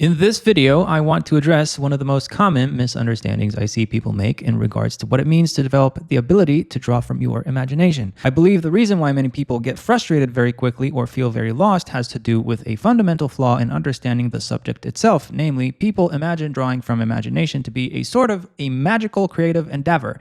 In this video, I want to address one of the most common misunderstandings I see people make in regards to what it means to develop the ability to draw from your imagination. I believe the reason why many people get frustrated very quickly or feel very lost has to do with a fundamental flaw in understanding the subject itself. Namely, people imagine drawing from imagination to be a sort of a magical creative endeavor.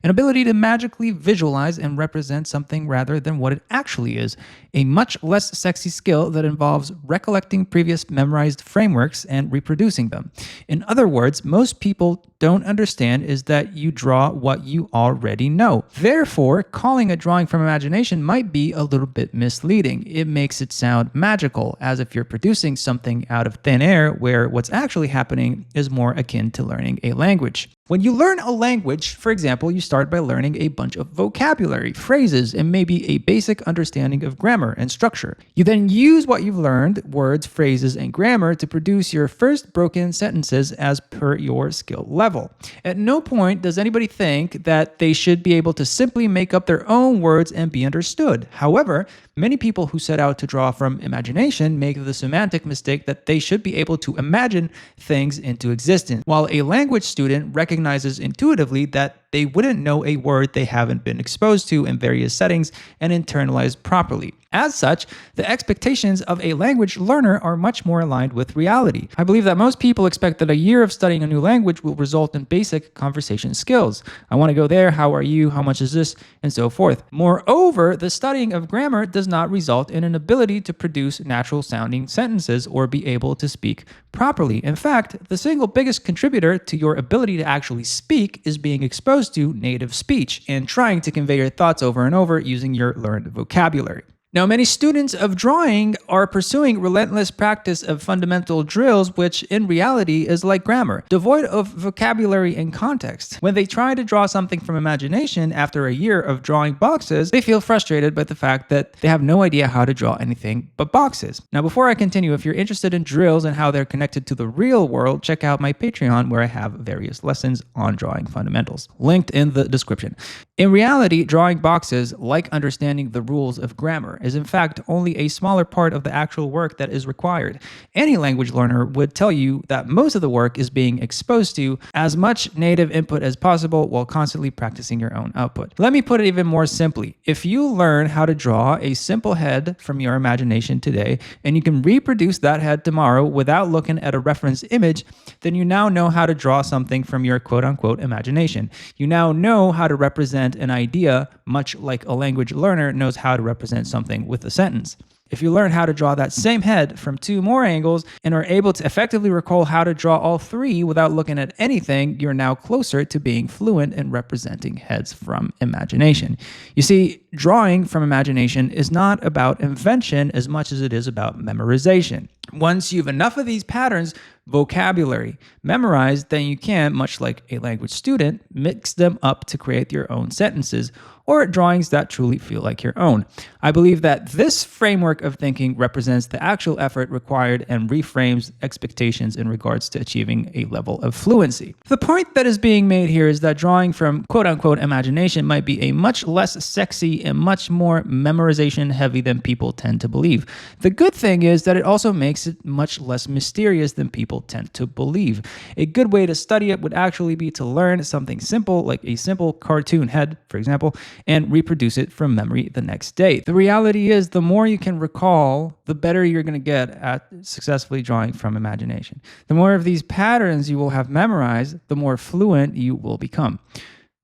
An ability to magically visualize and represent something rather than what it actually is. A much less sexy skill that involves recollecting previous memorized frameworks and reproducing them. In other words, most people don't understand is that you draw what you already know. Therefore, calling it drawing from imagination might be a little bit misleading. It makes it sound magical, as if you're producing something out of thin air, where what's actually happening is more akin to learning a language. When you learn a language, for example, you start by learning a bunch of vocabulary, phrases, and maybe a basic understanding of grammar and structure. You then use what you've learned, words, phrases, and grammar, to produce your first broken sentences as per your skill level. At no point does anybody think that they should be able to simply make up their own words and be understood. However, many people who set out to draw from imagination make the semantic mistake that they should be able to imagine things into existence, while a language student recognizes intuitively that they wouldn't know a word they haven't been exposed to in various settings and internalized properly. As such, the expectations of a language learner are much more aligned with reality. I believe that most people expect that a year of studying a new language will result in basic conversation skills. I want to go there, how are you, how much is this, and so forth. Moreover, the studying of grammar does not result in an ability to produce natural sounding sentences or be able to speak properly. In fact, the single biggest contributor to your ability to actually speak is being exposed to native speech and trying to convey your thoughts over and over using your learned vocabulary. Now, many students of drawing are pursuing relentless practice of fundamental drills, which in reality is like grammar, devoid of vocabulary and context. When they try to draw something from imagination after a year of drawing boxes, they feel frustrated by the fact that they have no idea how to draw anything but boxes. Now, before I continue, if you're interested in drills and how they're connected to the real world, check out my Patreon, where I have various lessons on drawing fundamentals, linked in the description. In reality, drawing boxes, like understanding the rules of grammar, is in fact only a smaller part of the actual work that is required. Any language learner would tell you that most of the work is being exposed to as much native input as possible while constantly practicing your own output. Let me put it even more simply. If you learn how to draw a simple head from your imagination today, and you can reproduce that head tomorrow without looking at a reference image, then you now know how to draw something from your quote-unquote imagination. You now know how to represent an idea, much like a language learner knows how to represent something with a sentence. If you learn how to draw that same head from two more angles and are able to effectively recall how to draw all three without looking at anything, you're now closer to being fluent in representing heads from imagination. You see, drawing from imagination is not about invention as much as it is about memorization. Once you've enough of these patterns, vocabulary, memorized, then you can, much like a language student, mix them up to create your own sentences or drawings that truly feel like your own. I believe that this framework of thinking represents the actual effort required and reframes expectations in regards to achieving a level of fluency. The point that is being made here is that drawing from quote-unquote imagination might be a much less sexy and much more memorization heavy than people tend to believe. The good thing is that it also makes it much less mysterious than people tend to believe. A good way to study it would actually be to learn something simple, like a simple cartoon head, for example, and reproduce it from memory the next day. The reality is, the more you can recall, the better you're going to get at successfully drawing from imagination. The more of these patterns you will have memorized, the more fluent you will become.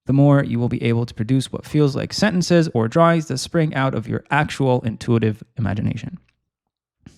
The more you will be able to produce what feels like sentences or drawings that spring out of your actual intuitive imagination.